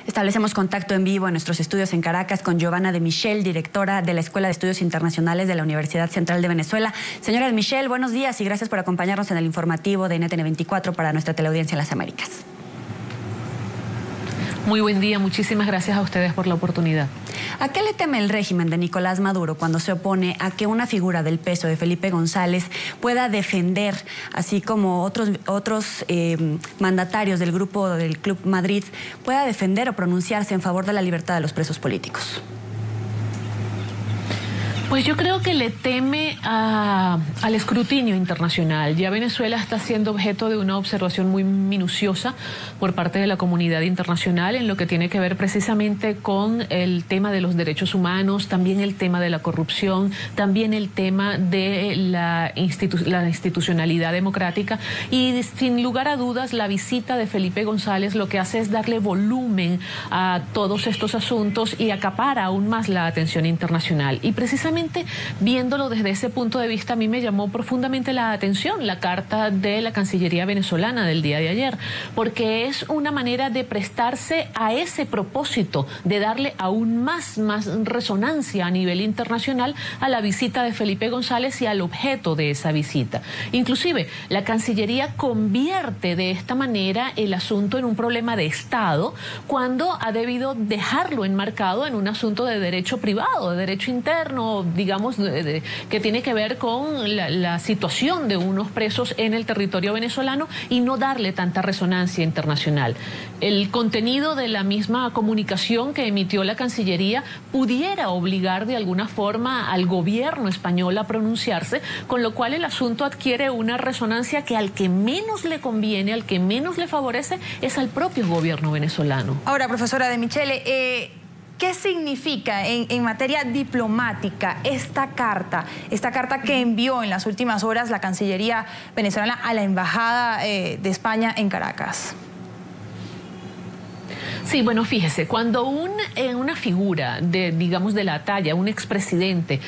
Establecemos contacto en vivo en nuestros estudios en Caracas con Giovanna de Michel, directora de la Escuela de Estudios Internacionales de la Universidad Central de Venezuela. Señora de Michel, buenos días y gracias por acompañarnos en el informativo de NTN 24 para nuestra teleaudiencia en las Américas. Muy buen día, muchísimas gracias a ustedes por la oportunidad. ¿A qué le teme el régimen de Nicolás Maduro cuando se opone a que una figura del peso de Felipe González pueda defender, así como otros mandatarios del grupo del Club Madrid, pueda defender o pronunciarse en favor de la libertad de los presos políticos? Pues yo creo que le teme al escrutinio internacional. Ya Venezuela está siendo objeto de una observación muy minuciosa por parte de la comunidad internacional en lo que tiene que ver precisamente con el tema de los derechos humanos, también el tema de la corrupción, también el tema de la institucionalidad democrática. Y sin lugar a dudas, la visita de Felipe González lo que hace es darle volumen a todos estos asuntos y acapara aún más la atención internacional. Y precisamente viéndolo desde ese punto de vista, a mí me llamó profundamente la atención la carta de la Cancillería venezolana del día de ayer, porque es una manera de prestarse a ese propósito, de darle aún más resonancia a nivel internacional a la visita de Felipe González y al objeto de esa visita. Inclusive, la Cancillería convierte de esta manera el asunto en un problema de Estado, cuando ha debido dejarlo enmarcado en un asunto de derecho privado, de derecho interno, digamos, que tiene que ver con la situación de unos presos en el territorio venezolano y no darle tanta resonancia internacional. El contenido de la misma comunicación que emitió la Cancillería pudiera obligar de alguna forma al gobierno español a pronunciarse, con lo cual el asunto adquiere una resonancia que al que menos le conviene, al que menos le favorece, es al propio gobierno venezolano. Ahora, profesora de Michele, ¿qué significa en materia diplomática esta carta que envió en las últimas horas la Cancillería venezolana a la Embajada de España en Caracas? Sí, bueno, fíjese, cuando una figura digamos, de la talla, un expresidente,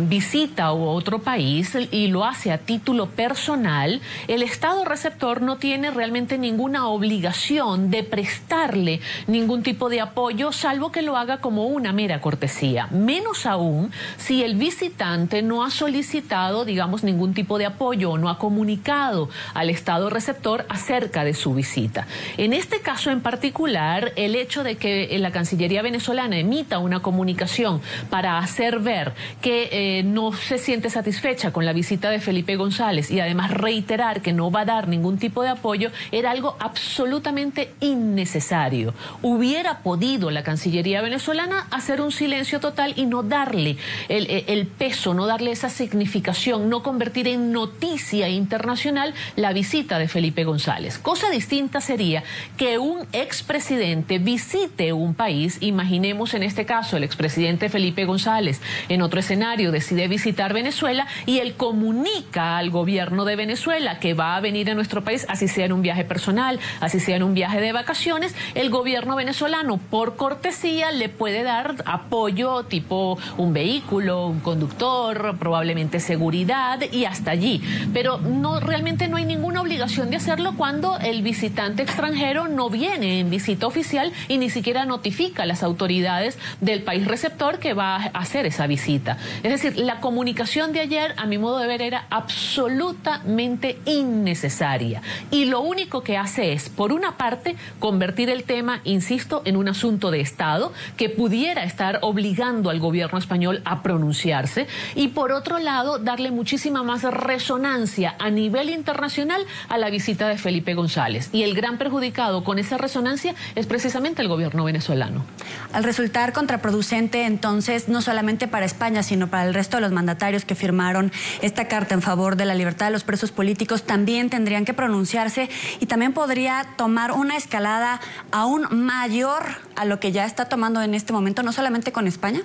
visita otro país y lo hace a título personal, el Estado receptor no tiene realmente ninguna obligación de prestarle ningún tipo de apoyo, salvo que lo haga como una mera cortesía. Menos aún si el visitante no ha solicitado, digamos, ningún tipo de apoyo o no ha comunicado al Estado receptor acerca de su visita. En este caso en particular, el hecho de que la Cancillería venezolana emita una comunicación para hacer ver que no se siente satisfecha con la visita de Felipe González y además reiterar que no va a dar ningún tipo de apoyo era algo absolutamente innecesario. Hubiera podido la Cancillería venezolana hacer un silencio total y no darle el peso, no darle esa significación, no convertir en noticia internacional la visita de Felipe González. Cosa distinta sería que un expresidente visite un país, imaginemos en este caso el expresidente Felipe González en otro escenario decide visitar Venezuela y él comunica al gobierno de Venezuela que va a venir a nuestro país, así sea en un viaje personal, así sea en un viaje de vacaciones, el gobierno venezolano por cortesía le puede dar apoyo tipo un vehículo, un conductor, probablemente seguridad y hasta allí, pero realmente no hay ninguna obligación de hacerlo cuando el visitante extranjero no viene en visita oficial y ni siquiera notifica a las autoridades del país receptor que va a hacer esa visita. Es decir, la comunicación de ayer, a mi modo de ver, era absolutamente innecesaria. Y lo único que hace es, por una parte, convertir el tema, insisto, en un asunto de Estado que pudiera estar obligando al gobierno español a pronunciarse y, por otro lado, darle muchísima más resonancia a nivel internacional a la visita de Felipe González. Y el gran perjudicado con esa resonancia es precisamente el gobierno venezolano. Al resultar contraproducente, entonces, no solamente para España, sino para el resto de los mandatarios que firmaron esta carta en favor de la libertad de los presos políticos, también tendrían que pronunciarse y también podría tomar una escalada aún mayor a lo que ya está tomando en este momento, no solamente con España.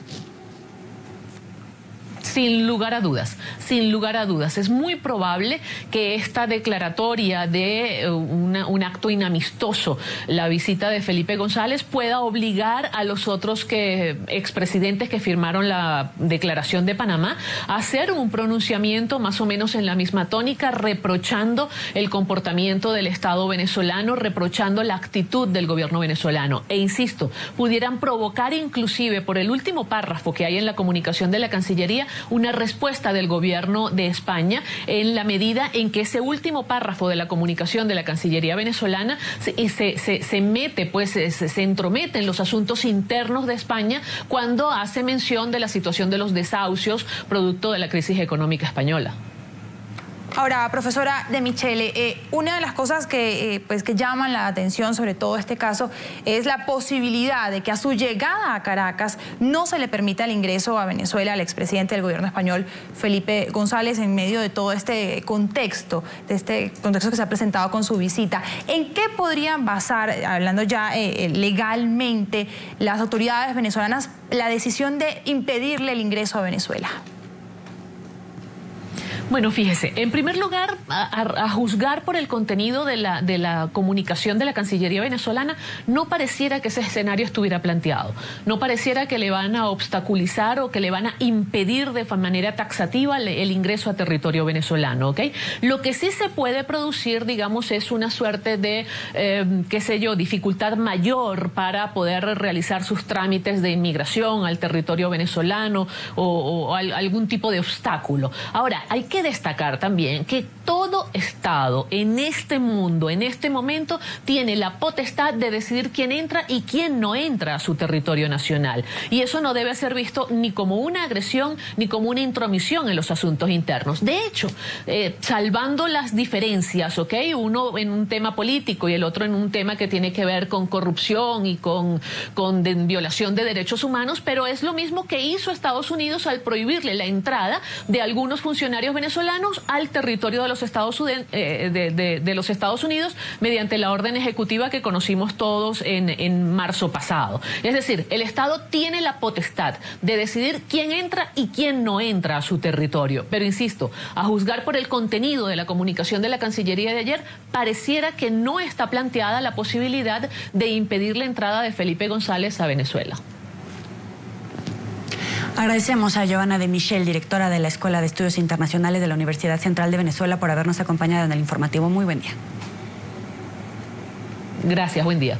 Sin lugar a dudas, sin lugar a dudas. Es muy probable que esta declaratoria de un acto inamistoso, la visita de Felipe González, pueda obligar a los otros expresidentes que firmaron la declaración de Panamá a hacer un pronunciamiento más o menos en la misma tónica, reprochando el comportamiento del Estado venezolano, reprochando la actitud del gobierno venezolano. E insisto, pudieran provocar inclusive por el último párrafo que hay en la comunicación de la Cancillería una respuesta del gobierno de España, en la medida en que ese último párrafo de la comunicación de la Cancillería venezolana se mete, pues se entromete en los asuntos internos de España cuando hace mención de la situación de los desahucios producto de la crisis económica española. Ahora, profesora De Michele, una de las cosas que llaman la atención sobre todo este caso es la posibilidad de que a su llegada a Caracas no se le permita el ingreso a Venezuela al expresidente del gobierno español, Felipe González, en medio de todo este contexto, que se ha presentado con su visita. ¿En qué podrían basar, hablando ya legalmente, las autoridades venezolanas la decisión de impedirle el ingreso a Venezuela? Bueno, fíjese, en primer lugar, a juzgar por el contenido de la comunicación de la Cancillería venezolana, no pareciera que ese escenario estuviera planteado. No pareciera que le van a obstaculizar o que le van a impedir de manera taxativa el ingreso a territorio venezolano, ¿ok? Lo que sí se puede producir, digamos, es una suerte de, qué sé yo, dificultad mayor para poder realizar sus trámites de inmigración al territorio venezolano o algún tipo de obstáculo. Ahora, hay que destacar también que todo Estado en este mundo, en este momento, tiene la potestad de decidir quién entra y quién no entra a su territorio nacional. Y eso no debe ser visto ni como una agresión ni como una intromisión en los asuntos internos. De hecho, salvando las diferencias, ¿ok? Uno en un tema político y el otro en un tema que tiene que ver con corrupción y con violación de derechos humanos, pero es lo mismo que hizo Estados Unidos al prohibirle la entrada de algunos funcionarios venezolanos al territorio de los Estados Unidos mediante la orden ejecutiva que conocimos todos en marzo pasado. Es decir, el Estado tiene la potestad de decidir quién entra y quién no entra a su territorio. Pero insisto, a juzgar por el contenido de la comunicación de la Cancillería de ayer, pareciera que no está planteada la posibilidad de impedir la entrada de Felipe González a Venezuela. Agradecemos a Giovanna De Michele, directora de la Escuela de Estudios Internacionales de la Universidad Central de Venezuela, por habernos acompañado en el informativo. Muy buen día. Gracias, buen día.